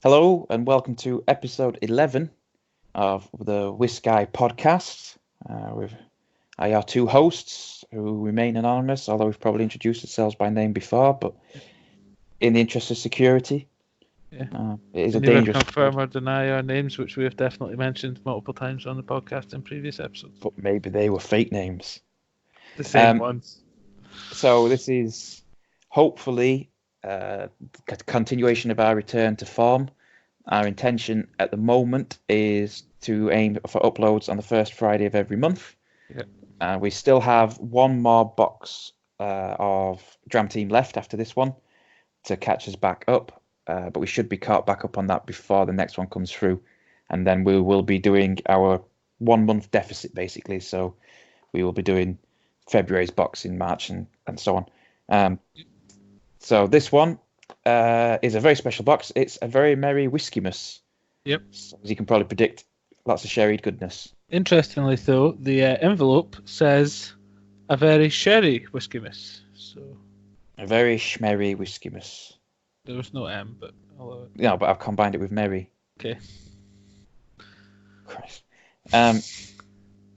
Hello and welcome to episode 11 of the WhiskAYE Podcast with our two hosts who remain anonymous, although we've probably introduced ourselves by name before, but in the interest of security, it is a dangerous... confirm or deny our names, which we have definitely mentioned multiple times on the podcast in previous episodes. But maybe they were fake names. The same ones. So this is hopefully a continuation of our return to form. Our intention at the moment is to aim for uploads on the first Friday of every month. We still have one more box of Dram Team left after this one to catch us back up, but we should be caught back up on that before the next one comes through, and then we will be doing our 1 month deficit basically. So we will be doing February's box in March and so on. So this one is a very special box. It's a very merry Whiskimas. Yep. So, as you can probably predict, lots of sherried goodness. Interestingly, though, the envelope says a very sherry Whiskimas. So A very schmerry Whiskimas. there was no M, but No, but I've combined it with merry. Okay. Christ.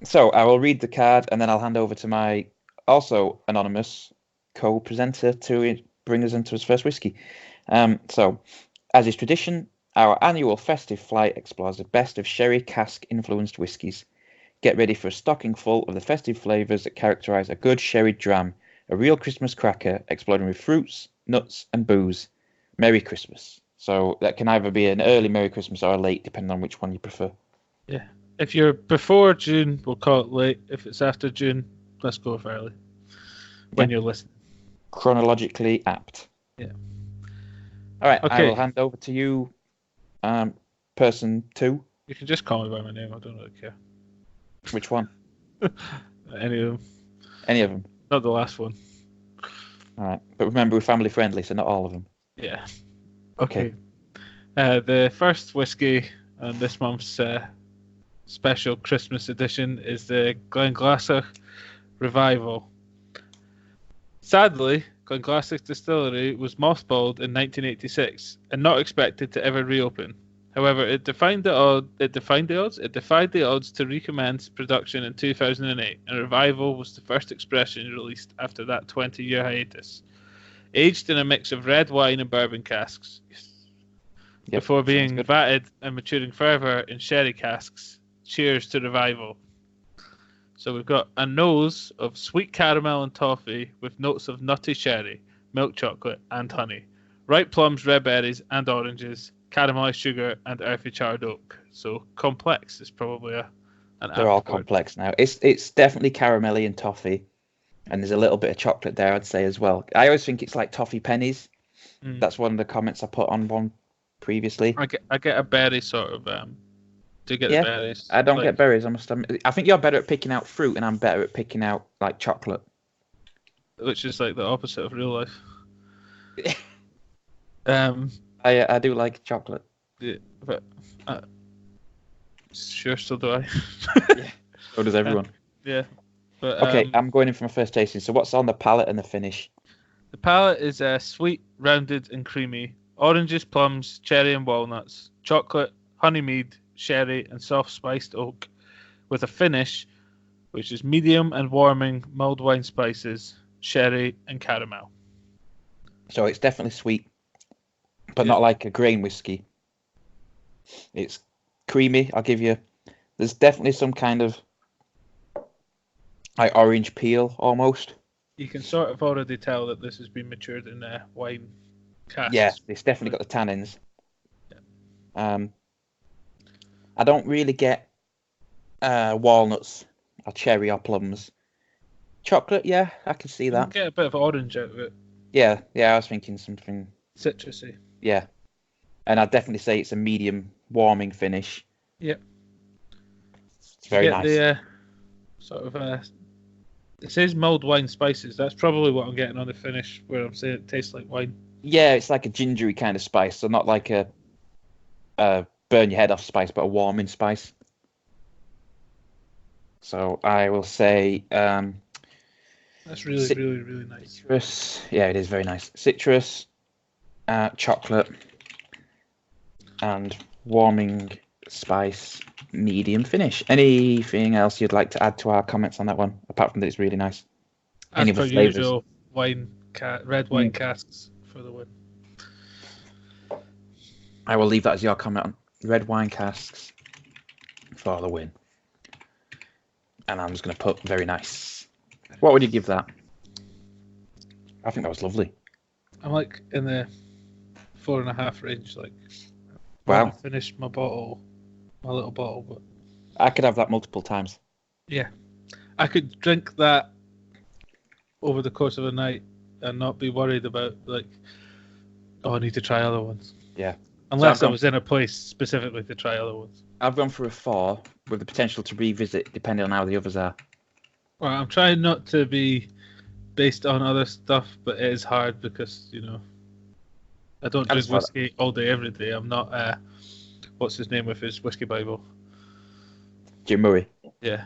So I will read the card and then I'll hand over to my also anonymous co-presenter to bring us into his first whiskey. So, as is tradition, our annual festive flight explores the best of sherry cask-influenced whiskies. Get ready for a stocking full of the festive flavours that characterise a good sherry dram, a real Christmas cracker exploding with fruits, nuts and booze. Merry Christmas. So that can either be an early Merry Christmas or a late, depending on which one you prefer. Yeah. If you're before June, we'll call it late. If it's after June, let's go with early. When you're listening. Chronologically apt. Yeah. All right, Okay. I will hand over to you, person 2. You can just call me by my name. I don't really care. Which one? Any of them. Any of them? Not the last one. All right, but remember, we're family friendly, so not all of them. Yeah. Okay. The first whiskey on this month's special Christmas edition is the Glenglassaugh Revival. Sadly, Glenglassaugh Distillery was mothballed in 1986 and not expected to ever reopen. However, it defied the odds to recommence production in 2008, and Revival was the first expression released after that 20-year hiatus. Aged in a mix of red wine and bourbon casks, before being vatted and maturing further in sherry casks. Cheers to Revival. So we've got a nose of sweet caramel and toffee with notes of nutty sherry, milk chocolate and honey, ripe plums, red berries and oranges, caramelized sugar and earthy charred oak. So complex is probably an They're all complex now. It's definitely caramelly and toffee, and there's a little bit of chocolate there, I'd say, as well. I always think it's like toffee pennies. That's one of the comments I put on one previously. I get a berry sort of. Do you get the berries? I don't get berries. I must admit. I think you're better at picking out fruit, and I'm better at picking out like chocolate. Which is like the opposite of real life. I do like chocolate. Yeah, but sure, so do I. Yeah, so does everyone. Yeah. But, okay, I'm going in for my first tasting. So what's on the palate and the finish? The palate is sweet, rounded and creamy. Oranges, plums, cherry and walnuts. Chocolate, honey mead, sherry and soft spiced oak. With a finish which is medium and warming mulled wine spices, sherry and caramel. So it's definitely sweet, but not like a grain whiskey. It's creamy. I'll give you... There's definitely some kind of like orange peel almost. You can sort of already tell that this has been matured in wine casks. Yeah, it's definitely got the tannins. Yeah. I don't really get walnuts or cherry or plums. Chocolate, yeah, I can see that. You can get a bit of orange out of it. Yeah, I was thinking something... Citrusy. Yeah. And I'd definitely say it's a medium warming finish. Yep. It's very nice. The sort of... it says mulled wine spices. That's probably what I'm getting on the finish, where I'm saying it tastes like wine. Yeah, it's like a gingery kind of spice, so not like a burn your head off spice, but a warming spice. So I will say... That's really, really, really nice. Citrus. Yeah, it is very nice. Citrus, chocolate. and warming spice medium finish. Anything else you'd like to add to our comments on that one, apart from that it's really nice? As per usual, red wine casks for the win. I will leave that as your comment on red wine casks for the win. And I'm just going to put very nice. What would you give that? I think that was lovely. I'm like in the 4.5 range. Like, wow. I finished my little bottle, but I could have that multiple times. Yeah, I could drink that over the course of a night and not be worried about like, oh, I need to try other ones. Yeah. Unless I was in a place specifically to try other ones. I've gone for a 4 with the potential to revisit depending on how the others are. Well, I'm trying not to be based on other stuff, but it is hard because, I don't drink whiskey all day, every day. I'm not, what's his name with his whiskey Bible? Jim Murray. Yeah.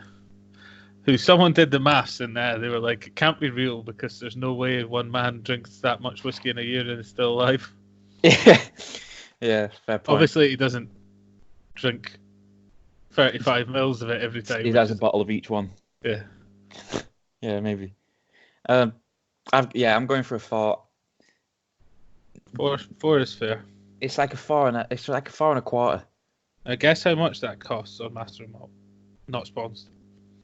Who someone did the maths and they were like, it can't be real because there's no way one man drinks that much whiskey in a year and is still alive. Yeah. Yeah, fair point. Obviously, he doesn't drink 35 mils of it every time. He has a bottle of each one. Yeah. Yeah, maybe. I'm going for a 4. 4 is fair. It's like a 4 and a quarter. I guess how much that costs on Master and Malt. Not Spons.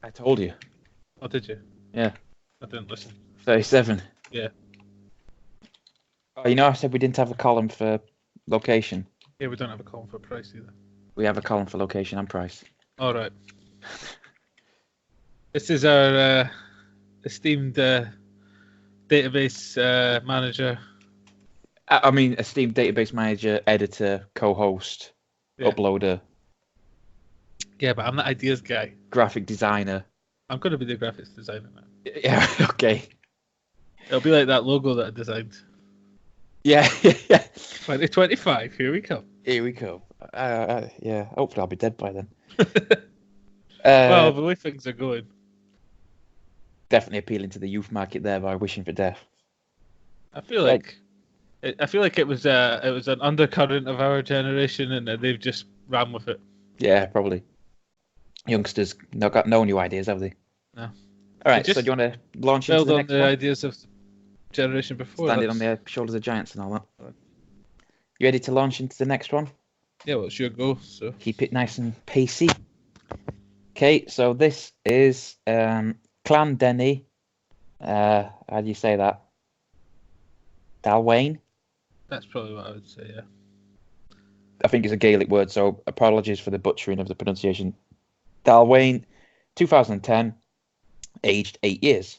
I told you. Oh, did you? Yeah. I didn't listen. 37. Yeah. Oh, I said we didn't have a column for location. Yeah, we don't have a column for price either. We have a column for location and price. All right. This is our esteemed database manager. I mean, esteemed database manager, editor, co-host, uploader. Yeah, but I'm the ideas guy. Graphic designer. I'm going to be the graphics designer now. Yeah, okay. It'll be like that logo that I designed. Yeah, yeah. 2025, here we come. Here we go. Yeah, hopefully I'll be dead by then. Well, the way things are going. Definitely appealing to the youth market there by wishing for death. I feel like it was an undercurrent of our generation, and they've just ran with it. Yeah, probably. Youngsters got no new ideas, have they? No. All right, so do you want to launch into the next one? Build on the ideas of generation before. Standing on the shoulders of giants and all that. You ready to launch into the next one? Yeah, well, it's your go, so keep it nice and pacey. Okay, so this is Clan Denny. How do you say that? Dalwayne? That's probably what I would say, yeah. I think it's a Gaelic word, so apologies for the butchering of the pronunciation. Dalwayne, 2010, aged 8 years.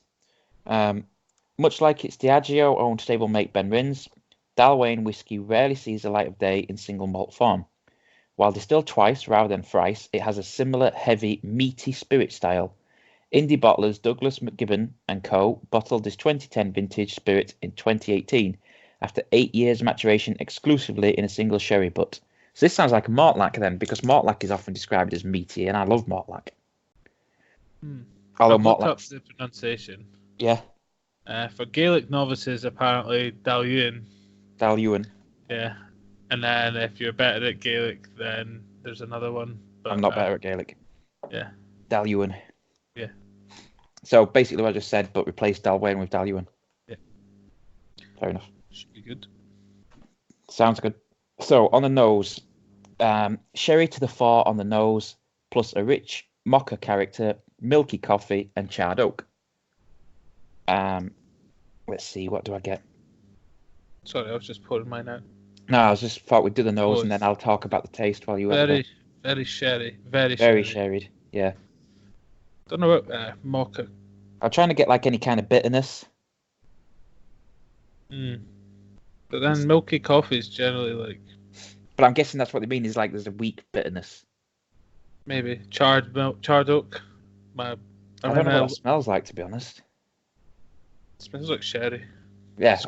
Much like its Diageo-owned stablemate Ben Rins, Dalwayne whiskey rarely sees the light of day in single malt form. While distilled twice rather than thrice, it has a similar heavy, meaty spirit style. Indie bottlers Douglas McGibbon and Co. bottled this 2010 vintage spirit in 2018 after 8 years maturation exclusively in a single sherry butt. So this sounds like a Mortlach then, because Mortlach is often described as meaty, and I love Mortlach. Although Mortlach up the pronunciation. Yeah. For Gaelic novices, apparently Dalwyn. Yeah. And then if you're better at Gaelic, then there's another one. But, I'm not better at Gaelic. Yeah. Dalwyn. Yeah. So basically what I just said, but replace Dalwyn with Dalwyn. Yeah. Fair enough. Should be good. Sounds good. So on the nose, sherry to the fore on the nose, plus a rich mocha character, milky coffee, and charred oak. Let's see, what do I get? Sorry, I was just pouring mine out. No, I was just thought we'd do the nose and then I'll talk about the taste while you very sherry. Very sherried, yeah. Don't know about mocha. I'm trying to get like any kind of bitterness. But then milky coffee is generally like. But I'm guessing that's what they mean is like there's a weak bitterness. Maybe charred oak. I don't know what it smells like, to be honest. It smells like sherry. Yeah,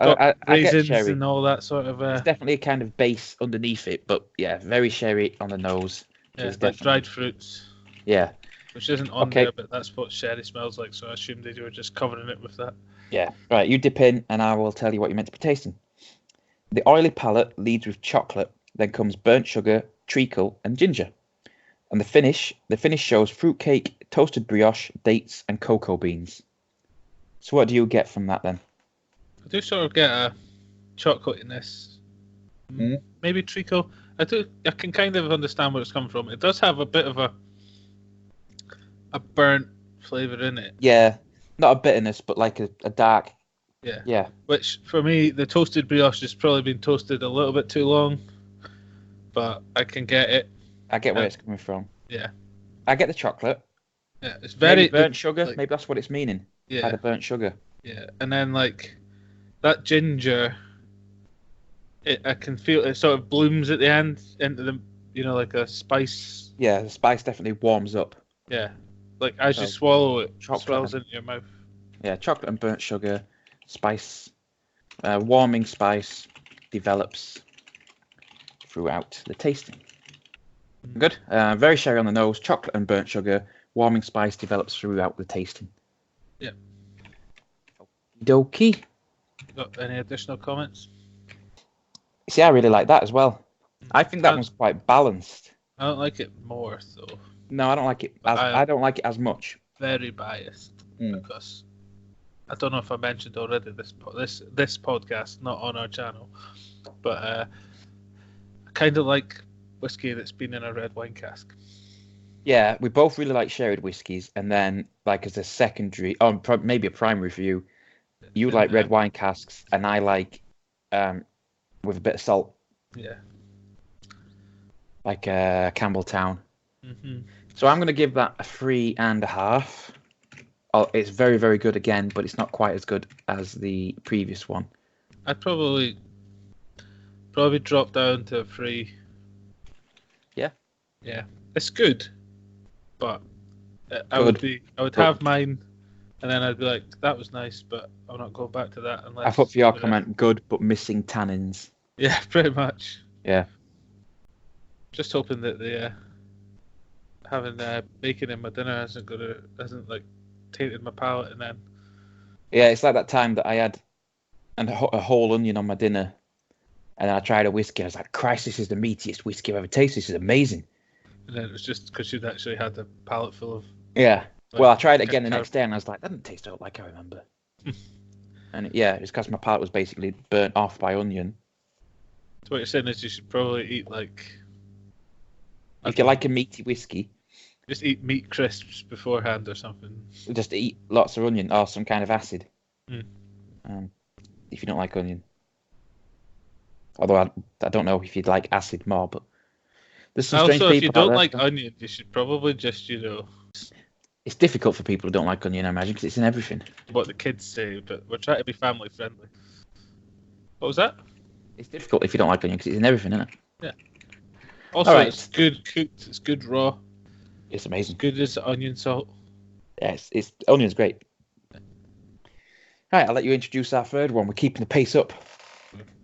I get sherry and all that sort of. It's definitely a kind of base underneath it, but yeah, very sherry on the nose. Yeah, it's like dried fruits. Yeah. Which isn't on there, but that's what sherry smells like, so I assumed they were just covering it with that. Yeah. Right, you dip in and I will tell you what you're meant to be tasting. The oily palate leads with chocolate Then comes burnt sugar, treacle, and ginger. And the finish shows fruitcake, toasted brioche, dates, and cocoa beans. So what do you get from that then? I do sort of get a chocolatiness. Maybe treacle. I can kind of understand where it's coming from. It does have a bit of a burnt flavour in it. Yeah, not a bitterness, but like a dark. Yeah. Yeah. Which, for me, the toasted brioche has probably been toasted a little bit too long. But I can get it. I get where it's coming from. Yeah. I get the chocolate. Yeah, it's very... Maybe burnt sugar. Like, maybe that's what it's meaning. Yeah. By the burnt sugar. Yeah, and then, like, that ginger... I can feel it sort of blooms at the end into the, like a spice. Yeah, the spice definitely warms up. Yeah, like as you swallow it, chocolate swells into your mouth. Yeah, chocolate and burnt sugar, spice, warming spice develops throughout the tasting. Good. Very sherry on the nose, chocolate and burnt sugar, warming spice develops throughout the tasting. Yeah. Okie. Got any additional comments? See, I really like that as well. I think that one's quite balanced. I don't like it more, though. No, I don't like it. I don't like it as much. Very biased because I don't know if I mentioned already this podcast, not on our channel, but I kind of like whiskey that's been in a red wine cask. Yeah, we both really like sherried whiskies, and then like as a secondary, maybe a primary for you, you like red wine casks, and I like with a bit of salt. Yeah. Like Campbelltown. Mm-hmm. So I'm going to give that a 3.5. Oh, it's very, very good again, but it's not quite as good as the previous one. I'd probably drop down to a 3. Yeah. Yeah. It's good, but I would have mine, and then I'd be like, that was nice, but I'll not go back to that unless... I thought for your comment, good, but missing tannins. Yeah, pretty much. Yeah. Just hoping that the having bacon in my dinner hasn't like tainted my palate, and then... Yeah, it's like that time that I had a whole onion on my dinner, and then I tried a whiskey, and I was like, Christ, this is the meatiest whiskey I've ever tasted. This is amazing. And then it was just because you'd actually had a palate full of... Yeah. Well, I tried it again the next day, and I was like, that doesn't taste like I remember. And yeah, it's because my palate was basically burnt off by onion. So what you're saying is you should probably eat like... If you like a meaty whiskey... Just eat meat crisps beforehand or something. Just eat lots of onion or some kind of acid. If you don't like onion. Although I don't know if you'd like acid more, but... There's some strange people if you don't like onion, you should probably just, It's difficult for people who don't like onion, I imagine, because it's in everything. What the kids say, but we're trying to be family friendly. What was that? It's difficult if you don't like onion, because it's in everything, isn't it? Yeah. Also, It's good cooked, it's good raw. It's amazing. Good as onion salt. Yes, onion's great. Right, I'll let you introduce our third one. We're keeping the pace up.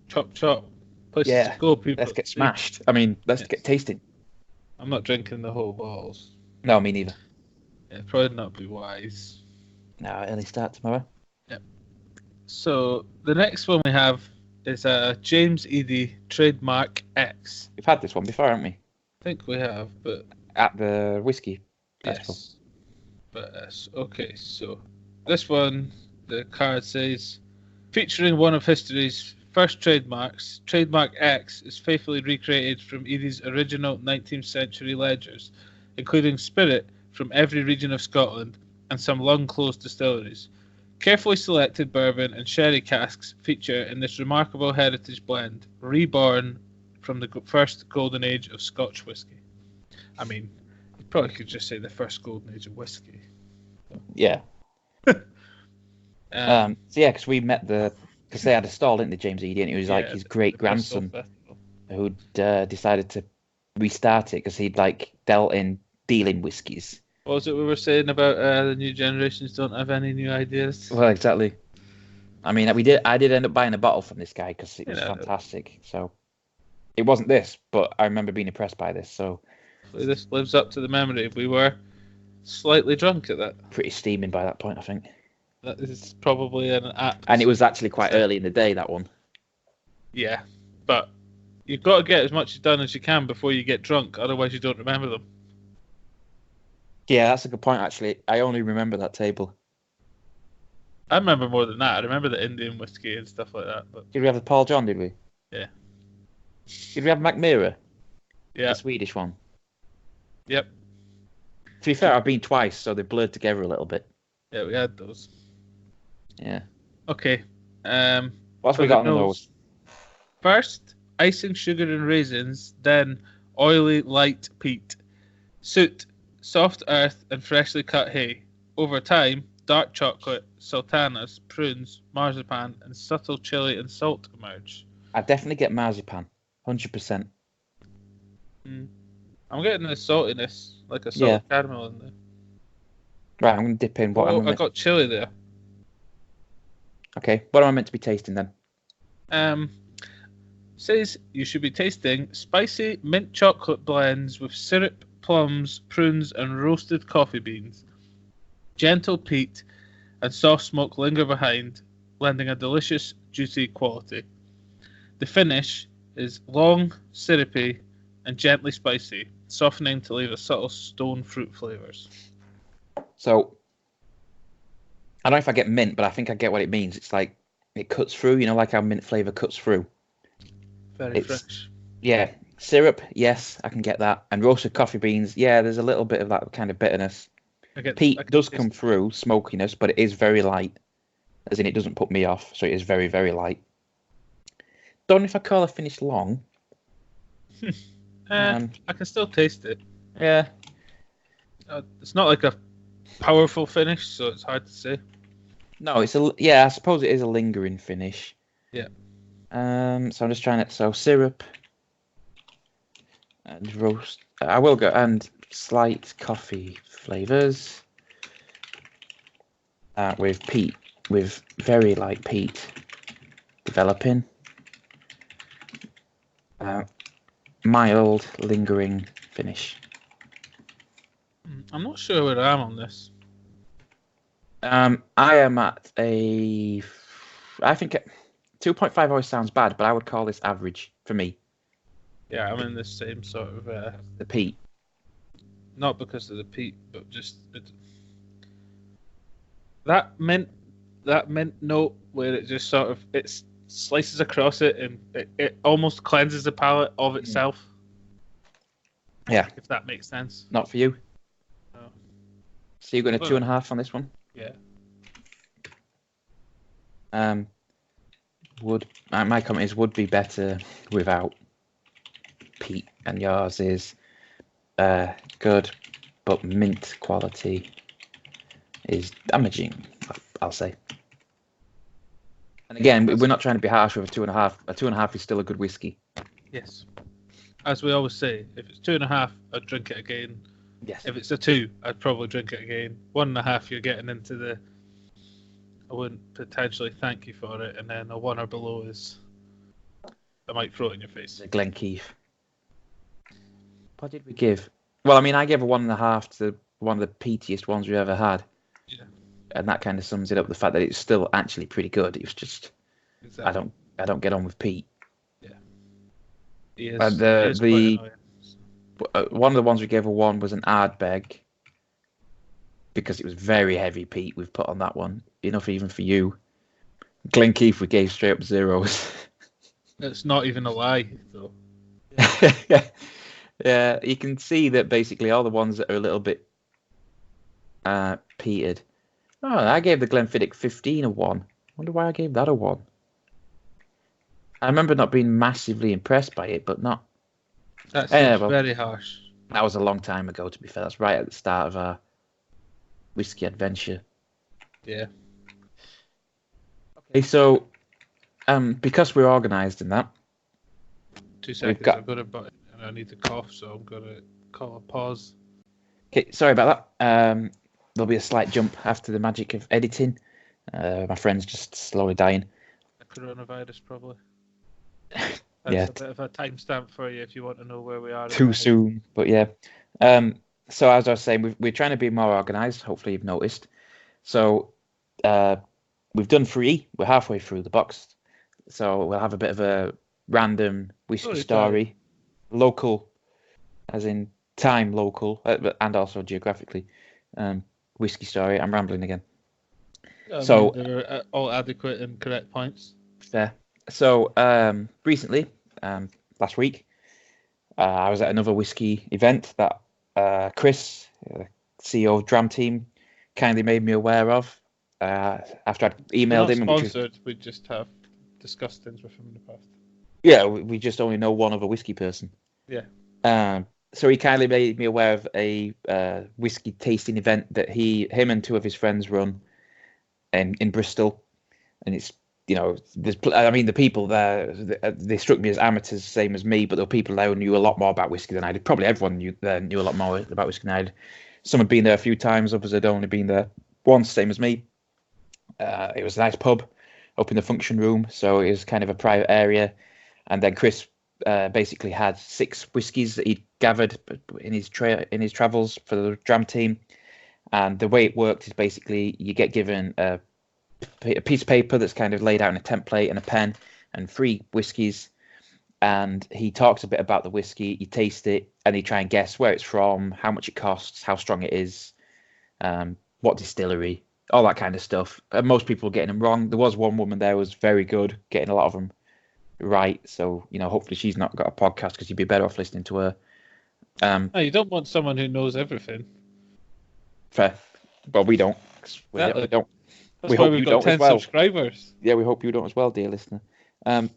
Chop, chop. Places to go, people. Let's get smashed. Let's get tasting. I'm not drinking the whole bottles. No, me neither. Yeah, probably not be wise. No, early start tomorrow. Yep. So the next one we have is James Eady Trademark X. We've had this one before, haven't we? I think we have, but at the whiskey festival. Yes. But okay, so this one, the card says, featuring one of history's first trademarks, Trademark X is faithfully recreated from Eady's original 19th century ledgers, including spirit from every region of Scotland and some long-closed distilleries. Carefully selected bourbon and sherry casks feature in this remarkable heritage blend, reborn from the first golden age of Scotch whisky. I mean, you probably could just say the first golden age of whisky. Yeah. Because we met because they had a stall, didn't they, James Eady, and it was like his great grandson who decided to restart it because he'd dealt in dealing whiskies. What was it we were saying about the new generations don't have any new ideas? Well, exactly. I mean, I did end up buying a bottle from this guy because it was fantastic. So it wasn't this, but I remember being impressed by this. So this lives up to the memory. We were slightly drunk at that. Pretty steaming by that point, I think. That is probably an apt. And it was actually quite early in the day, that one. Yeah, but You've got to get as much done as you can before you get drunk, otherwise you don't remember them. Yeah, that's a good point, actually. I only remember that table. I remember more than that. I remember the Indian whiskey and stuff like that. But Did we have the Paul John, did we? Yeah. Did we have Macmira? Yeah. The Swedish one? Yep. To be fair, I've been twice, so they blurred together a little bit. Yeah, we had those. Yeah. Okay. What's we got on the nose? First, icing sugar and raisins, then oily light peat. Soot, soft earth and freshly cut hay. Over time, dark chocolate, sultanas, prunes, marzipan, and subtle chili and salt emerge. I definitely get marzipan, 100%. I'm getting the saltiness, like a salt caramel in there. Right, I'm going to dip in. I got chili there. Okay, what am I meant to be tasting then? Says you should be tasting spicy mint chocolate blends with syrup, plums, prunes, and roasted coffee beans. Gentle peat and soft smoke linger behind, lending a delicious, juicy quality. The finish is long, syrupy, and gently spicy, softening to leave a subtle stone fruit flavours. So, I don't know if I get mint, but I think I get what it means. It's like, it cuts through, like how mint flavour cuts through. Very fresh. Yeah. Syrup, yes, I can get that. And roasted coffee beans, yeah, there's a little bit of that kind of bitterness. Peat does come through, smokiness, but it is very light. As in, it doesn't put me off, so it is very, very light. Don't know if I call the finish long. I can still taste it. Yeah. It's not like a powerful finish, so it's hard to say. No, I suppose it is a lingering finish. Yeah. So I'm just trying it. So syrup and roast. I will go and slight coffee flavors with peat, with very light peat developing. Mild lingering finish. I'm not sure where I am on this. I am at I think 2.5 always sounds bad, but I would call this average for me. Yeah, I'm in the same sort of... the peat. Not because of the peat, but just... That mint note where it just sort of... It slices across it and it almost cleanses the palate of itself. Yeah. If that makes sense. Not for you? No. So you're going a 2.5 on this one? Yeah. My comment is would be better without peat, and yours is good, but mint quality is damaging, I'll say. And again, we're not trying to be harsh with a 2.5. A 2.5 is still a good whiskey. Yes. As we always say, if it's 2.5, I'd drink it again. Yes. If it's a 2, I'd probably drink it again. 1.5, you're getting into the... I wouldn't potentially thank you for it, and then a 1 or below is... I might throw it in your face. The Glenkeith. What did we give? Well, I mean, I gave a 1.5 to one of the peatiest ones we've ever had. Yeah. And that kind of sums it up, the fact that it's still actually pretty good. It was just... Exactly. I don't get on with peat. Yeah. He is, one of the ones we gave a 1 was an Ardbeg, because it was very heavy peat we've put on that one. Enough even for you. Glenkeith we gave straight up 0s. It's not even a lie, though. Yeah, you can see that basically all the ones that are a little bit peated. Oh, I gave the Glenfiddich 15 a 1. Wonder why I gave that a 1. I remember not being massively impressed by it, but not. That's very harsh. That was a long time ago, to be fair. That's right at the start of our whiskey adventure. Yeah. Okay, so because we're organised in that. 2 seconds. I've got a button and I need to cough, so I'm going to call a pause. Okay, sorry about that. There'll be a slight jump after the magic of editing. My friend's just slowly dying. Coronavirus, probably. Yeah. That's a bit of a timestamp for you if you want to know where we are. Too soon, but yeah. So as I was saying, we're trying to be more organised. Hopefully you've noticed. So we've done 3. We're halfway through the box. So we'll have a bit of a random whiskey story, local, as in time local, and also geographically. Whiskey story. I'm rambling again. So they're all adequate and correct points. Fair. So recently, last week, I was at another whiskey event that Chris, CEO of Dram Team, kindly made me aware of. After I'd emailed him. Sponsored, we just have discussed things with him in the past. Yeah, we just only know one other whiskey person. Yeah. So he kindly made me aware of a whiskey tasting event that him and two of his friends run in Bristol, and it's the people there, they struck me as amateurs, same as me, but there were people there who knew a lot more about whiskey than I did. Probably everyone knew a lot more about whiskey than I did. Some had been there a few times, others had only been there once, same as me. It was a nice pub up in the function room, so it was kind of a private area. And then Chris basically had 6 whiskies that he'd gathered in his travels for the Dram Team. And the way it worked is basically you get given a piece of paper that's kind of laid out in a template and a pen and 3 whiskies. And he talks a bit about the whiskey, you taste it, and you try and guess where it's from, how much it costs, how strong it is, what distillery, all that kind of stuff. And most people were getting them wrong. There was one woman there who was very good, getting a lot of them right. So, hopefully she's not got a podcast, because you'd be better off listening to her. No, you don't want someone who knows everything. Fair. Well, we don't. We don't. That's why we've got 10 subscribers. Yeah, we hope you don't as well, dear listener. And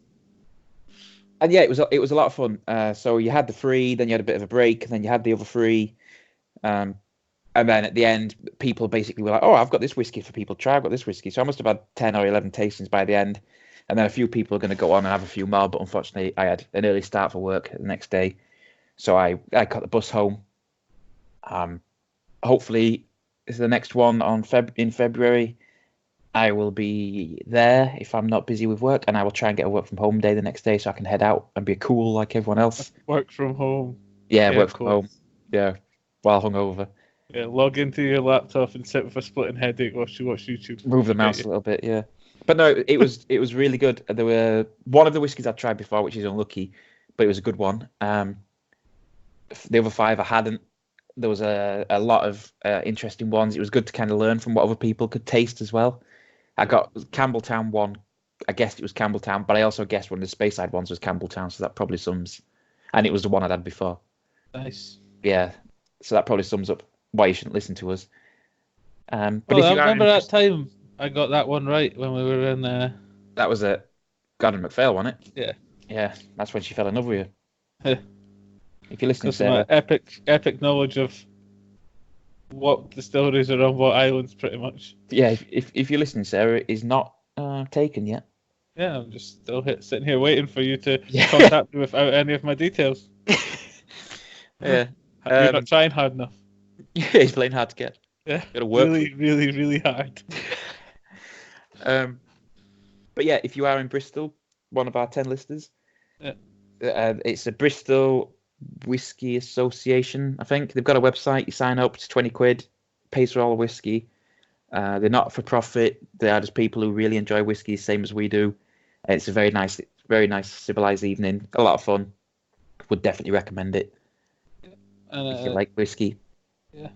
yeah, it was a lot of fun. So you had the 3, then you had a bit of a break, and then you had the other 3. And then at the end, people basically were like, "Oh, I've got this whiskey for people to try. I've got this whiskey." So I must have had 10 or 11 tastings by the end. And then a few people are going to go on and have a few more. But unfortunately, I had an early start for work the next day. So I caught the bus home. Hopefully, this is the next one in February. I will be there if I'm not busy with work, and I will try and get a work from home day the next day so I can head out and be cool like everyone else. Work from home. Yeah, work from home. Yeah, while hungover. Yeah, log into your laptop and sit with a splitting headache while you watch YouTube. Move the mouse a little bit, yeah. But no, it was really good. There were one of the whiskies I'd tried before, which is unlucky, but it was a good one. The other 5 I hadn't. There was a lot of interesting ones. It was good to kind of learn from what other people could taste as well. I got Campbelltown one. I guessed it was Campbelltown, but I also guessed one of the Speyside ones was Campbelltown, so that probably sums. And it was the one I'd had before. Nice. Yeah, so that probably sums up why you shouldn't listen to us. But I remember that time I got that one right when we were in. That was at Gordon MacPhail, wasn't it? Yeah. Yeah, that's when she fell in love with you. If you're listening, Sarah. My epic knowledge of what distilleries are on what islands, pretty much. Yeah, if you're listening, Sarah, it is not taken yet. Yeah, I'm just still sitting here waiting for you to contact me without any of my details. Yeah. You're not trying hard enough. Yeah, he's playing hard to get. Yeah. Gotta work. Really, really, really hard. But yeah, if you are in Bristol, one of our 10 listeners, yeah. It's a Bristol Whiskey Association, I think. They've got a website. You sign up, it's 20 quid, pays for all the whiskey. They're not for profit. They are just people who really enjoy whiskey, same as we do. It's a very nice civilized evening. A lot of fun. Would definitely recommend it. And, if you like whiskey. Yeah.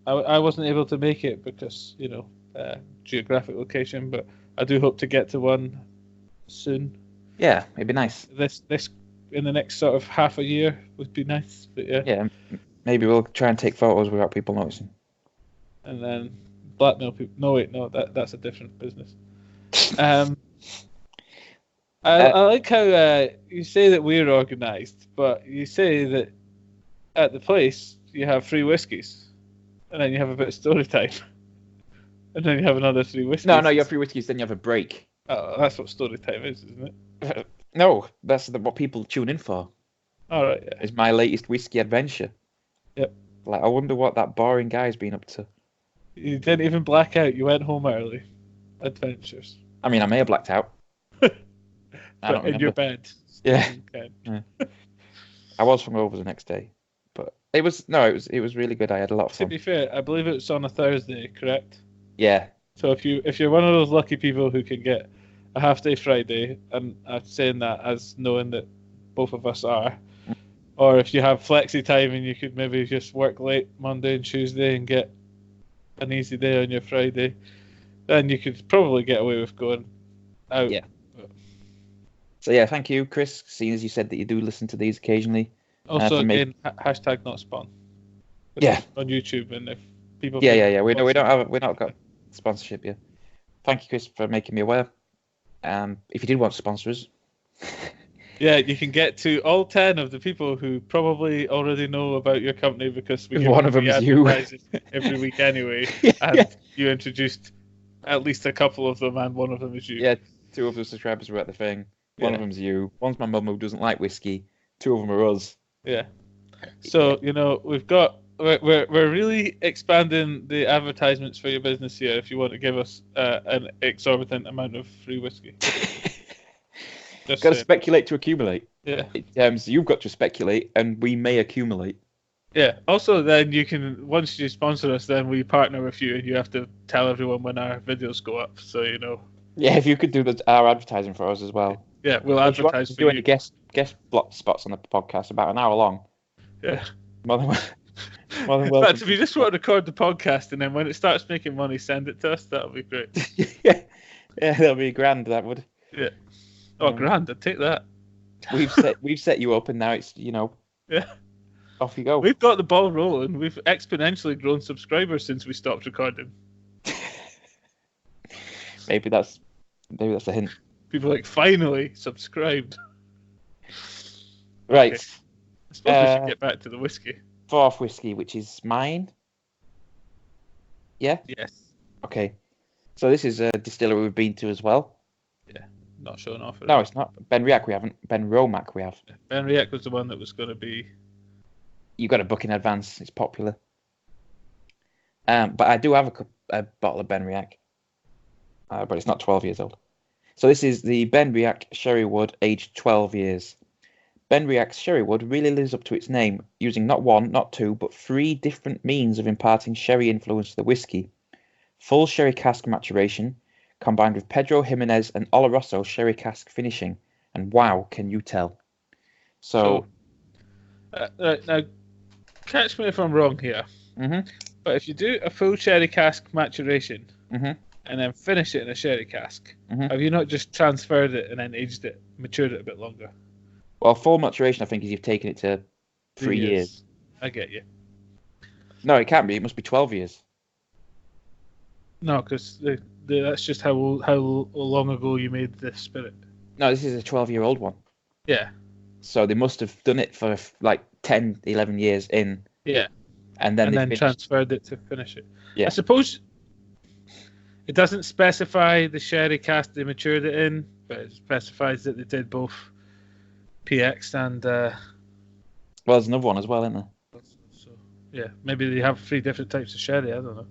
I wasn't able to make it because, geographic location, but I do hope to get to one soon. Yeah, it'd be nice. This in the next sort of half a year would be nice. But yeah. Yeah, maybe we'll try and take photos without people noticing. And then blackmail people. No, that's a different business. I like how you say that we're organised, but you say that at the place you have 3 whiskies, and then you have a bit of story time, and then you have another 3 whiskies. No, you have 3 whiskies, then you have a break. Oh, that's what story time is, isn't it? No, that's what people tune in for. All right, yeah. It's my latest whiskey adventure. Yep. Like, I wonder what that boring guy's been up to. You didn't even black out. You went home early. Adventures. I mean, I may have blacked out. I don't remember. In your bed. Yeah. Yeah. I was hungover the next day, but it was really good. I had a lot of fun. To be fair, I believe it was on a Thursday, correct? Yeah. So if you're one of those lucky people who can get a half day Friday, and I'm saying that as knowing that both of us are. Or if you have flexi time and you could maybe just work late Monday and Tuesday and get an easy day on your Friday, then you could probably get away with going out. Yeah. So yeah, thank you, Chris. Seeing as you said that you do listen to these occasionally. Also, again, hashtag Not Spon. Yeah. On YouTube, and if people. Yeah. We're not got sponsorship yet. Thank you, Chris, for making me aware. If you did want to sponsor us. Yeah, you can get to all 10 of the people who probably already know about your company because we one of them is you every week anyway, and you introduced at least a couple of them, and one of them is you. Yeah, 2 of the subscribers were at the thing. One of them's you. One's my mum who doesn't like whiskey. 2 of them are us. Yeah. So we're really expanding the advertisements for your business here. If you want to give us an exorbitant amount of free whiskey. Got to speculate to accumulate. Yeah. So you've got to speculate, and we may accumulate. Yeah. Also, then you can, once you sponsor us, then we partner with you, and you have to tell everyone when our videos go up. So Yeah, if you could do our advertising for us as well. Yeah, we'll advertise for you. Do any guest block spots on the podcast about an hour long? Yeah. More than welcome. In fact, if you just want to record the podcast and then when it starts making money, send it to us, that'll be great. Yeah, that'll be grand. That would. Yeah. Oh, grand! I'd take that. We've set you up, and now it's Yeah. Off you go. We've got the ball rolling. We've exponentially grown subscribers since we stopped recording. Maybe that's a hint. People finally subscribed. Right. Okay. I suppose we should get back to the whiskey. 4th whiskey, which is mine. Yeah? Yes. Okay. So this is a distillery we've been to as well. Yeah. Not showing off. No, it's not. Ben Riach we haven't. Ben Romac we have. Ben Riach was the one that was going to be... You got to book in advance. It's popular. But I do have a bottle of Ben Riach. But it's not 12 years old. So this is the Ben Riach Sherry Wood, aged 12 years. Ben Riach's Sherry Wood really lives up to its name, using not 1, not 2, but 3 different means of imparting sherry influence to the whiskey. Full sherry cask maturation, combined with Pedro Jimenez and Oloroso sherry cask finishing. And wow, can you tell? So now, catch me if I'm wrong here. Mm-hmm. But if you do a full sherry cask maturation, mm-hmm. and then finish it in a sherry cask, mm-hmm. have you not just transferred it and then aged it, matured it a bit longer? Well, full maturation, I think, is you've taken it to 3 years. I get you. No, it can't be. It must be 12 years. No, because that's just how long ago you made this spirit. No, this is a 12-year-old one. Yeah. So they must have done it for like 10, 11 years in. Yeah. And then transferred it to finish it. Yeah. I suppose it doesn't specify the sherry cask they matured it in, but it specifies that they did both PX and... Well, there's another one as well, isn't there? So, yeah, maybe they have 3 different types of sherry, I don't know.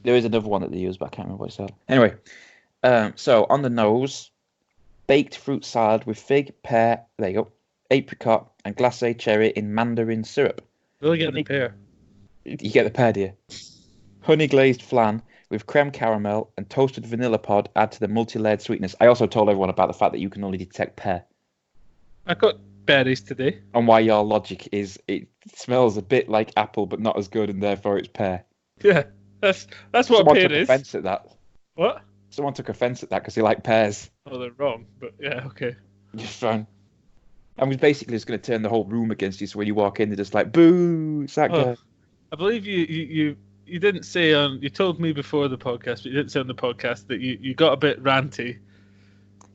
There is another one that they use, but I can't remember what it's called. Anyway, so on the nose, baked fruit salad with fig, pear, there you go, apricot, and glacé cherry in mandarin syrup. Really get the pear. You get the pear, dear. Honey glazed flan with creme caramel and toasted vanilla pod add to the multi-layered sweetness. I also told everyone about the fact that you can only detect pear. I got berries today. And why your logic is it smells a bit like apple, but not as good, and therefore it's pear. Yeah, that's what Someone pear took is. Offense at that. What? Someone took offence at that because they like pears. Oh, they're wrong, but yeah, okay. Just fine. And we're basically just going to turn the whole room against you, so when you walk in, they're just like, boo, it's that guy. I believe you didn't say you told me before the podcast, but you didn't say on the podcast that you got a bit ranty.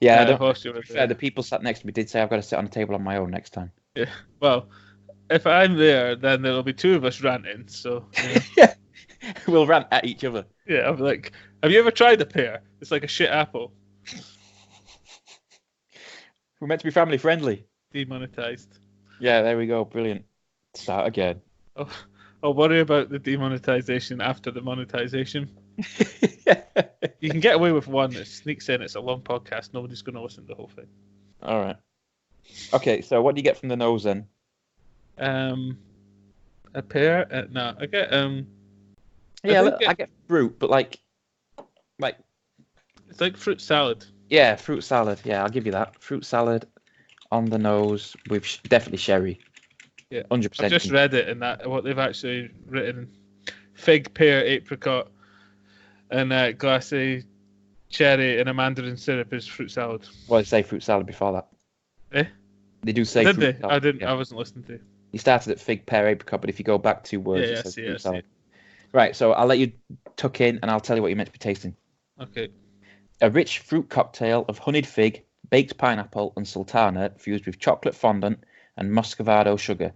Yeah, the people sat next to me did say I've got to sit on a table on my own next time. Yeah, well, if I'm there, then there'll be 2 of us ranting, so... Yeah, we'll rant at each other. Yeah, I'll be like, have you ever tried a pear? It's like a shit apple. We're meant to be family friendly. Demonetized. Yeah, there we go. Brilliant. Start again. Oh, I'll worry about the demonetization after the monetization. You can get away with one that sneaks in. It's a long podcast. Nobody's going to listen to the whole thing. All right. Okay, so what do you get from the nose then? A pear? No, I get I get fruit, but like it's like fruit salad. Yeah, fruit salad. Yeah, I'll give you that. Fruit salad. on the nose with definitely sherry. Yeah, 100%. I've just read it, and that what they've actually written: fig, pear, apricot, and glassy cherry, and a mandarin syrup is fruit salad. Well, they say fruit salad before that. Eh? They do say Did fruit they? salad. I didn't. Yeah. I wasn't listening to you. You started at fig, pear, apricot, but if you go back 2 words, Yeah, it I says see, fruit I see. salad. Right, so I'll let you tuck in, and I'll tell you what you're meant to be tasting. Okay. A rich fruit cocktail of honeyed fig, baked pineapple, and sultana fused with chocolate fondant and muscovado sugar,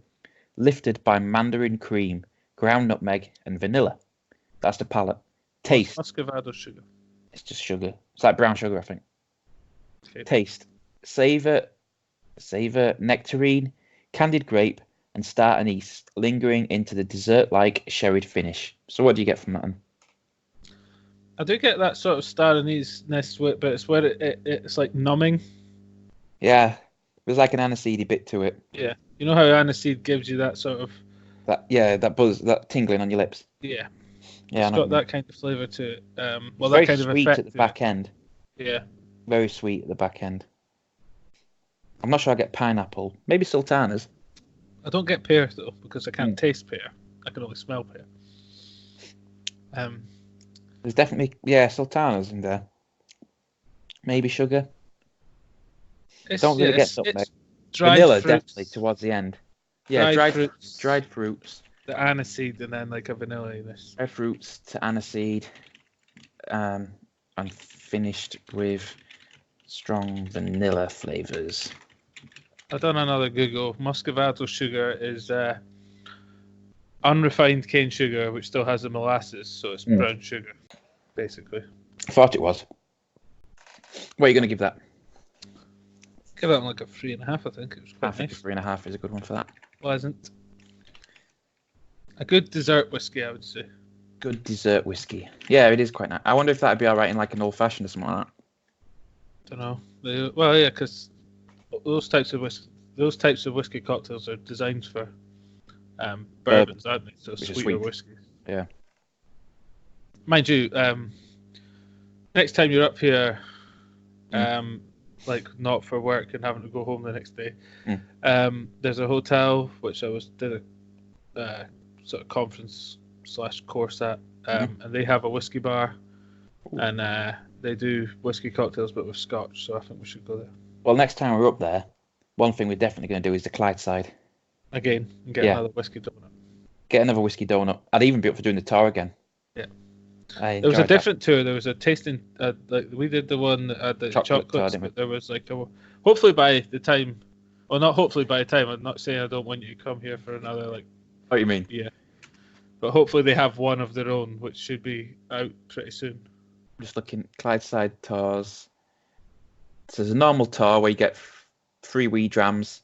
lifted by mandarin cream, ground nutmeg, and vanilla. That's the palate. Taste. Muscovado sugar. It's just sugar. It's like brown sugar, I think. Okay. Taste. Savor, nectarine, candied grape, and star anise, lingering into the dessert-like sherried finish. So what do you get from that one? I do get that sort of star anise to it, but it's where it's like numbing. Yeah, there's like an aniseedy bit to it. Yeah. You know how aniseed gives you that sort of... That buzz, that tingling on your lips. Yeah. Yeah, It's got that kind of flavour to it. Well, very that kind of sweet effect at the back end. Yeah. Very sweet at the back end. I'm not sure I get pineapple. Maybe sultanas. I don't get pear though because I can't taste pear. I can only smell pear. There's definitely sultanas in there. Maybe sugar. Don't really get nutmeg. Vanilla fruits, definitely towards the end. Yeah, dried fruits. The aniseed and then like a vanilla-ness. Dried fruits to aniseed, and finished with strong vanilla flavors. I've done another Google. Muscovado sugar is unrefined cane sugar, which still has the molasses, so it's brown sugar, basically. I thought it was. What are you going to give that? Give that like a 3.5, I think. It was quite I think nice. 3.5 is a good one for that. Pleasant. A good dessert whiskey, I would say. Good dessert whiskey. Yeah, it is quite nice. I wonder if that'd be all right in like an old fashioned or something like that. Don't know. Well, yeah, because those types of whiskey cocktails are designed for bourbons, aren't they? So sweeter whiskeys. Yeah. Mind you, next time you're up here, like not for work and having to go home the next day, there's a hotel which did a sort of conference / course at, and they have a whiskey bar, and they do whiskey cocktails but with scotch. So I think we should go there. Well, next time we're up there, one thing we're definitely going to do is the Clydeside. Again, and get another whiskey donut. Get another whiskey donut. I'd even be up for doing the tour again. Yeah. There was a different tour. There was a tasting. Like we did the one at the chocolates, but there was like hopefully by the time, well, not hopefully by the time. I'm not saying I don't want you to come here for another like. What do you mean? Yeah. But hopefully they have one of their own, which should be out pretty soon. Just looking Clydeside tours. So there's a normal tour where you get 3 wee drams,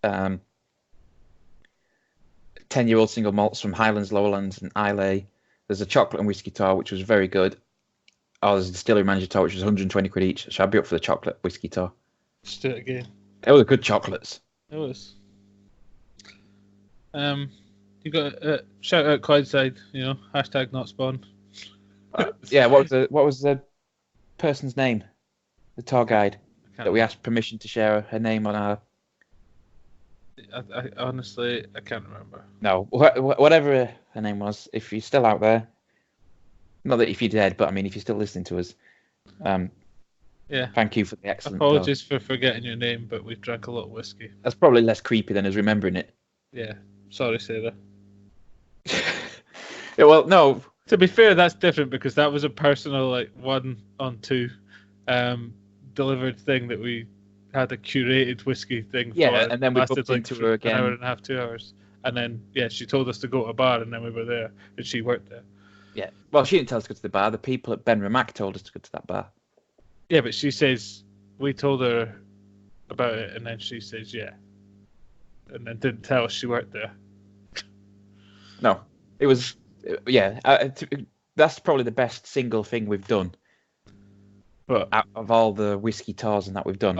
10-year-old single malts from Highlands, Lowlands, and Islay. There's a chocolate and whiskey tour, which was very good. Oh, there's a distillery manager tour, which was 120 quid each. So I'd be up for the chocolate whiskey tour. Let's do it again. They were good chocolates. It was. You got shout out Clydeside, hashtag Not Spon. Yeah, what was the person's name? The tour guide that we asked permission to share her name on our. I honestly can't remember. No, whatever her name was. If you're still out there, not that if you're dead, but I mean if you're still listening to us, yeah. Thank you for the excellent. Apologies for forgetting your name, but we've drank a lot of whiskey. That's probably less creepy than us remembering it. Yeah, sorry, Sarah. Yeah, well, no. To be fair, that's different because that was a personal 1-on-2 delivered thing that we had a curated whiskey thing for. Yeah, and then we bumped into her again. An hour and a half, 2 hours. And then, she told us to go to a bar and then we were there and she worked there. Yeah, well, she didn't tell us to go to the bar. The people at Ben Ramac told us to go to that bar. Yeah, but she says, we told her about it and then she says, yeah. And then didn't tell us she worked there. No, it was, that's probably the best single thing we've done. But out of all the whiskey tours and that we've done,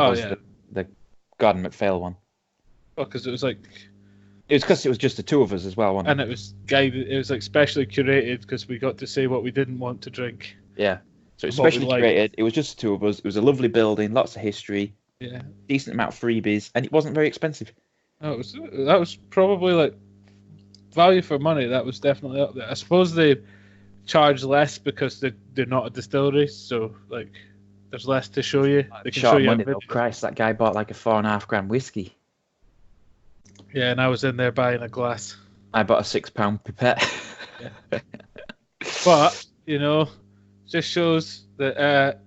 the Gordon MacPhail one. Well, because it was because it was just the two of us as well, wasn't it? And it was guided. It was specially curated because we got to say what we didn't want to drink. Yeah, so it was specially curated. It was just the two of us. It was a lovely building, lots of history, Yeah. Decent amount of freebies, and it wasn't very expensive. Oh, that was probably like value for money. That was definitely up there. I suppose they charge less because they're not a distillery, so like there's less to show you. They can show Short you money though. Christ, that guy bought like a 4.5 grand whiskey. Yeah, and I was in there buying a glass. I bought a £6 pipette. Yeah. But just shows that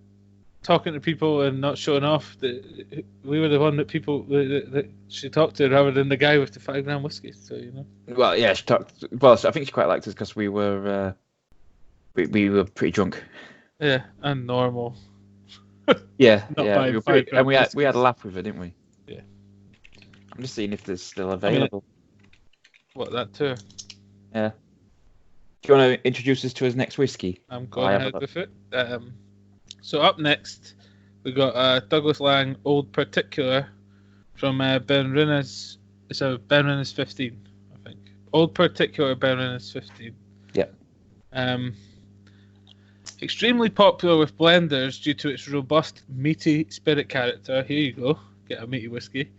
talking to people and not showing off, that we were the one that she talked to rather than the guy with the 5 grand whiskey. So Well, yeah, she talked. Well, I think she quite liked us because we were we were pretty drunk. Yeah, and normal. Yeah, Not yeah, buying we were 5 pretty, and we grand had a laugh with her, didn't we? Yeah. I'm just seeing if there's still available. What, that tour? Yeah. Do you want to introduce us to his next whiskey? I'm going ahead with it. So up next, we got Douglas Lang Old Particular from Benrinnes. It's a Benrinnes 15, I think. Old Particular Benrinnes 15. Yeah. Extremely popular with blenders due to its robust, meaty spirit character. Here you go. Get a meaty whiskey.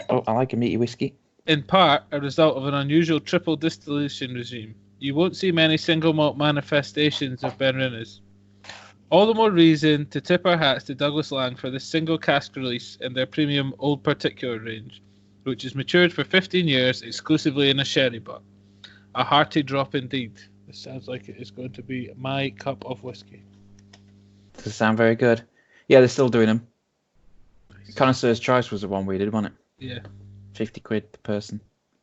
Oh, I like a meaty whiskey. In part, a result of an unusual triple distillation regime. You won't see many single malt manifestations of Benrinnes. All the more reason to tip our hats to Douglas Lang for this single cask release in their premium Old Particular range, which is matured for 15 years exclusively in a sherry butt. A hearty drop indeed. This sounds like it is going to be my cup of whiskey. Does sound very good. Yeah, they're still doing them. Nice. Connoisseur's Choice was the one we did, wasn't it? Yeah. 50 quid per person.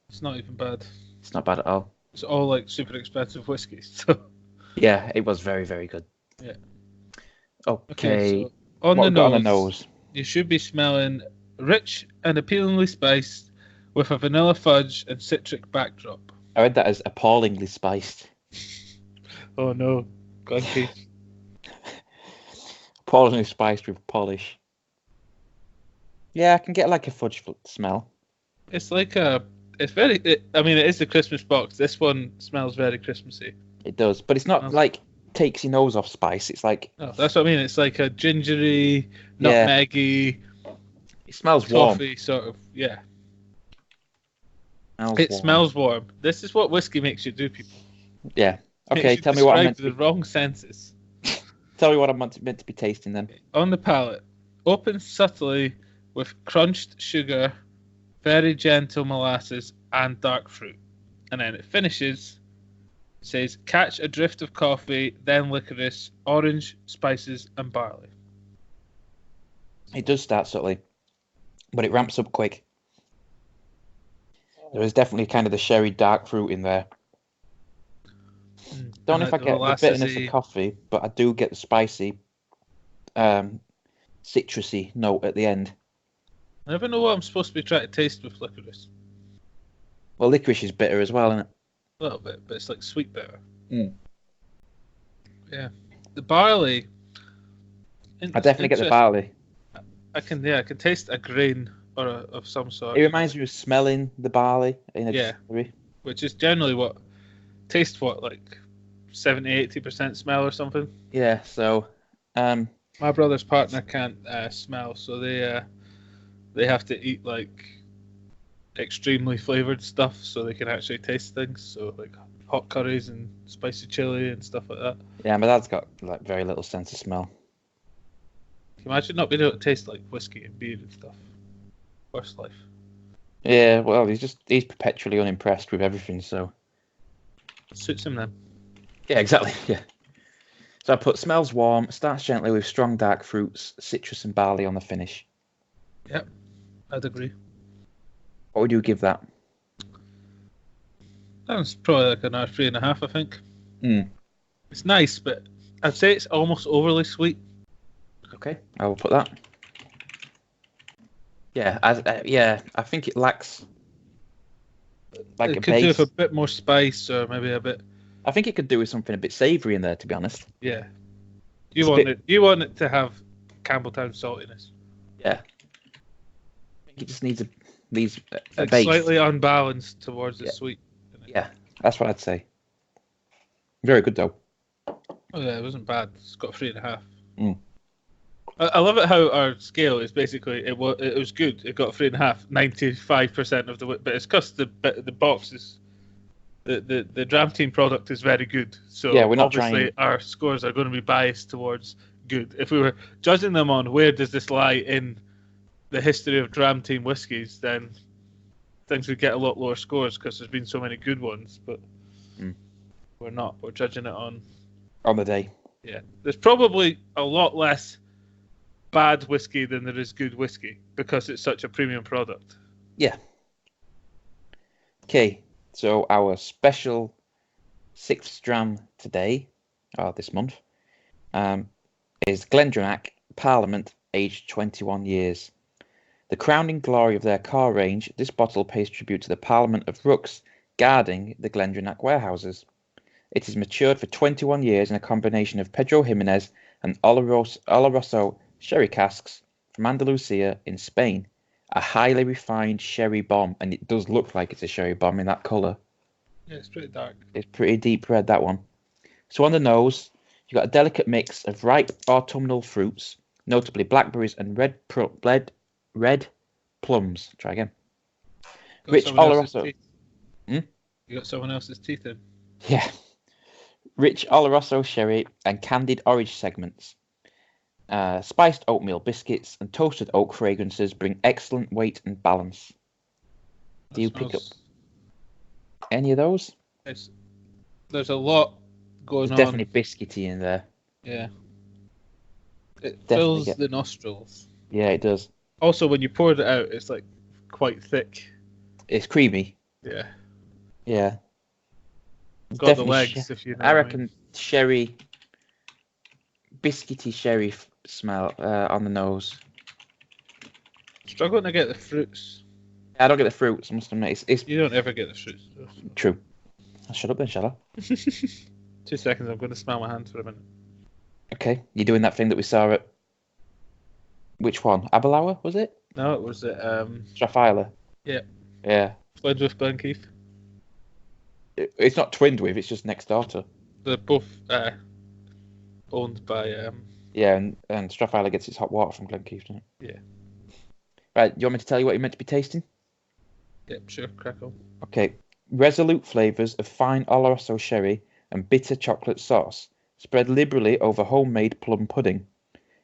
It's not even bad. It's not bad at all. It's all like super expensive whiskies. So. Yeah, it was very, very good. Yeah. Okay. So on what the on the nose, nose? you should be smelling rich and appealingly spiced with a vanilla fudge and citric backdrop. I read that as appallingly spiced. Oh no, gunky. Appallingly spiced with polish. Yeah, I can get like a fudge smell. It's like it is the Christmas box. This one smells very Christmassy. It does, but it's not like takes your nose off spice. It's like that's what I mean. It's like a gingery, nutmeggy. It smells warm. Toffee sort of, yeah. It smells warm. This is what whiskey makes you do, people. Yeah. Okay, tell me what I'm meant to the wrong senses. Tell me what I'm meant to be tasting then. On the palate, opens subtly with crunched sugar, very gentle molasses, and dark fruit. And then it finishes, says, catch a drift of coffee, then licorice, orange, spices, and barley. It does start subtly, but it ramps up quick. There is definitely kind of the sherry dark fruit in there. Don't know if I get the bitterness of coffee, but I do get the spicy, citrusy note at the end. I never know what I'm supposed to be trying to taste with licorice. Well, licorice is bitter as well, isn't it? A little bit, but it's like sweet bitter. Mm. Yeah. The barley. I definitely get the barley. I can taste a grain of some sort. It reminds me of smelling the barley in a distillery. Which is generally like 70-80% smell or something. Yeah, so my brother's partner can't smell, so they have to eat like extremely flavored stuff so they can actually taste things. So like hot curries and spicy chili and stuff like that. Yeah, my dad's got like very little sense of smell. Can you imagine not being able to taste like whiskey and beer and stuff? Worst life. Yeah, well, he's perpetually unimpressed with everything, so suits him then. Yeah, exactly. Yeah. So I put smells warm, starts gently with strong dark fruits, citrus and barley on the finish. Yep, I'd agree. What would you give that? That's probably like another 3.5, I think. Mm. It's nice, but I'd say it's almost overly sweet. Okay, I will put that. Yeah, I think it lacks like it a could base. do with a bit more spice or maybe a bit. I think it could do with something a bit savoury in there, to be honest. Yeah, you want it to have Campbelltown saltiness. Yeah, I think it just needs a base. Slightly unbalanced towards the sweet. Yeah, that's what I'd say. Very good though. Oh yeah, it wasn't bad. It's got 3.5. Mm. I love it how our scale is basically it was good. It got 3.5, 95% of the but it's because the box is the Dram Team product is very good. So Yeah, we're not obviously trying. our scores are going to be biased towards good. If we were judging them on where does this lie in the history of Dram Team whiskies, then things would get a lot lower scores because there's been so many good ones. But we're not. We're judging it on the day. Yeah, there's probably a lot less bad whiskey than there is good whiskey because it's such a premium product. Yeah. Okay, so our special 6th dram today, this month, is Glendronach Parliament, aged 21 years. The crowning glory of their car range, this bottle pays tribute to the Parliament of Rooks guarding the Glendronach warehouses. It is matured for 21 years in a combination of Pedro Jimenez and Oloroso sherry casks from Andalusia in Spain. A highly refined sherry bomb, and it does look like it's a sherry bomb in that colour. Yeah, it's pretty dark. It's pretty deep red, that one. So on the nose, you've got a delicate mix of ripe autumnal fruits, notably blackberries and red plums. Try again. Rich Oloroso. You got someone else's teeth in? Yeah. Rich Oloroso sherry and candied orange segments. Spiced oatmeal biscuits and toasted oak fragrances bring excellent weight and balance. Do you pick up any of those? There's a lot going on. There's definitely biscuity in there. Yeah. It Definitely fills the nostrils. Yeah, it does. Also, when you pour it out, it's like quite thick. It's creamy. Yeah. Yeah. It's got the legs, if you know. I reckon sherry, biscuity sherry smell on the nose. Struggling to get the fruits. I don't get the fruits, I must admit. You don't ever get the fruits. True. I'll shut up then, shall I? 2 seconds, I'm going to smell my hands for a minute. Okay, you're doing that thing that we saw at... Which one? Aberlour, was it? No, it was Strathfeiler. Yeah. Yeah. Twinned with Glenkeith. It's not twinned with, it's just next door to. They're both owned by... Yeah, and Strathfeiler gets its hot water from Glenkeith, doesn't it? Yeah. Right, you want me to tell you what you're meant to be tasting? Yep, sure, crack on. Okay. Resolute flavours of fine Oloroso sherry and bitter chocolate sauce, spread liberally over homemade plum pudding,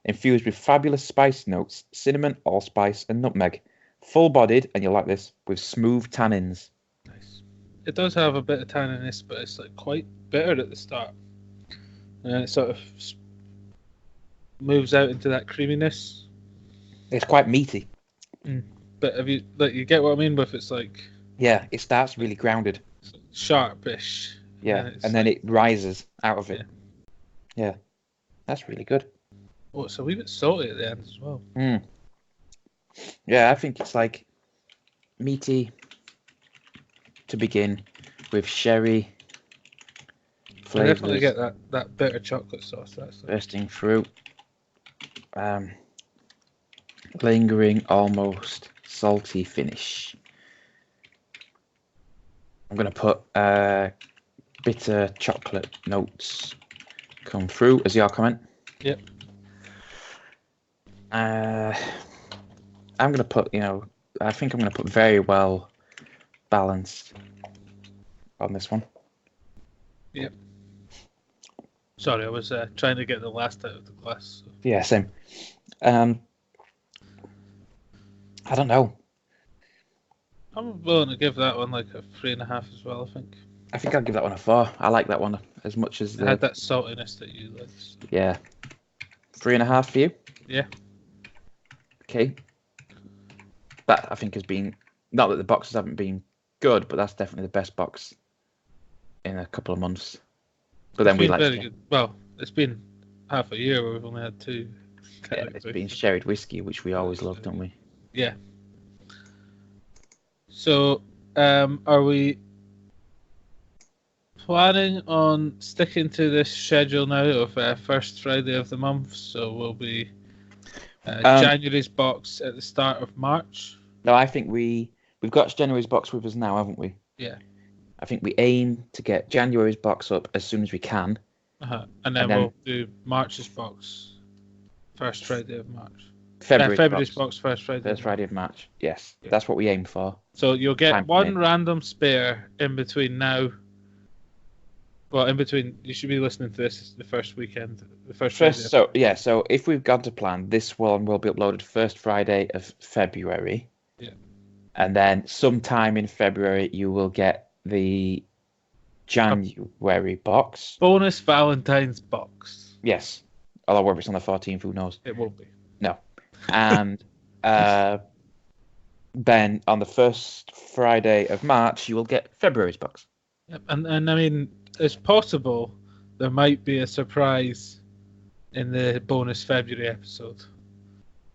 infused with fabulous spice notes, cinnamon, allspice, and nutmeg. Full-bodied, and you'll like this, with smooth tannins. Nice. It does have a bit of tanniness, but it's like quite bitter at the start, and it sort of moves out into that creaminess. It's quite meaty. But have you you get what I mean with it's like... Yeah, it starts really grounded. Sharpish. Yeah, and then it rises out of it. Yeah. That's really good. Oh, it's a wee bit salty at the end as well. Yeah, I think it's like meaty to begin with sherry flavors. I definitely get that bitter chocolate sauce. That's bursting through. Lingering, almost salty finish. I'm going to put bitter chocolate notes come through as your comment. Yep. I'm going to put, I think I'm going to put very well balanced on this one. Yep. Sorry, I was trying to get the last out of the glass. So. Yeah, same. I don't know. I'm willing to give that one like a 3.5 as well, I think. I think I'll give that one a 4. I like that one as much as it had that saltiness that you like. So. Yeah. 3.5 for you? Yeah. Okay. That, I think, has been... Not that the boxes haven't been good, but that's definitely the best box in a couple of months. But then we like... Good. Well, it's been half a year where we've only had 2. Yeah, it's been sherried whiskey, which we always love, don't we? Yeah. So, are we planning on sticking to this schedule now of first Friday of the month? So we'll be January's box at the start of March. No, I think we've got January's box with us now, haven't we? Yeah. I think we aim to get January's box up as soon as we can. And then we'll do March's box First Friday of March. February's box, first Friday. First Friday of March. Yes, Yeah. that's what we aim for. So you'll get Time one permitting. random spare in between now. Well, in between, you should be listening to this the first weekend, the first Friday. So if we've gone to plan, this one will be uploaded first Friday of February. Yeah. And then sometime in February, you will get the January box. Bonus Valentine's box. Yes. Although whether it's on the 14th, who knows? It won't be. No. And then on the first Friday of March, you will get February's box. Yep. And I mean, it's possible there might be a surprise in the bonus February episode.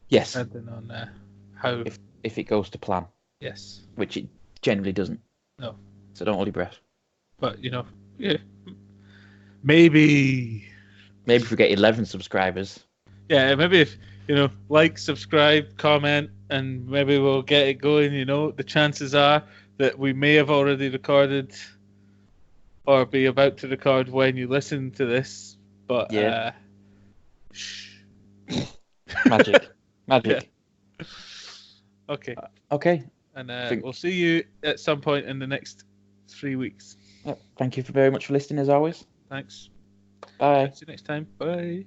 Yes. Depending on how. If it goes to plan. Yes. Which it generally doesn't. No. So don't hold your breath. But, yeah. Maybe if we get 11 subscribers. Yeah, maybe if, like, subscribe, comment, and maybe we'll get it going, The chances are that we may have already recorded or be about to record when you listen to this. But, yeah. Shh. Magic. Yeah. Okay. Okay. And we'll see you at some point in the next 3 weeks. Thank you very much for listening, as always. Thanks. Bye. See you next time. Bye.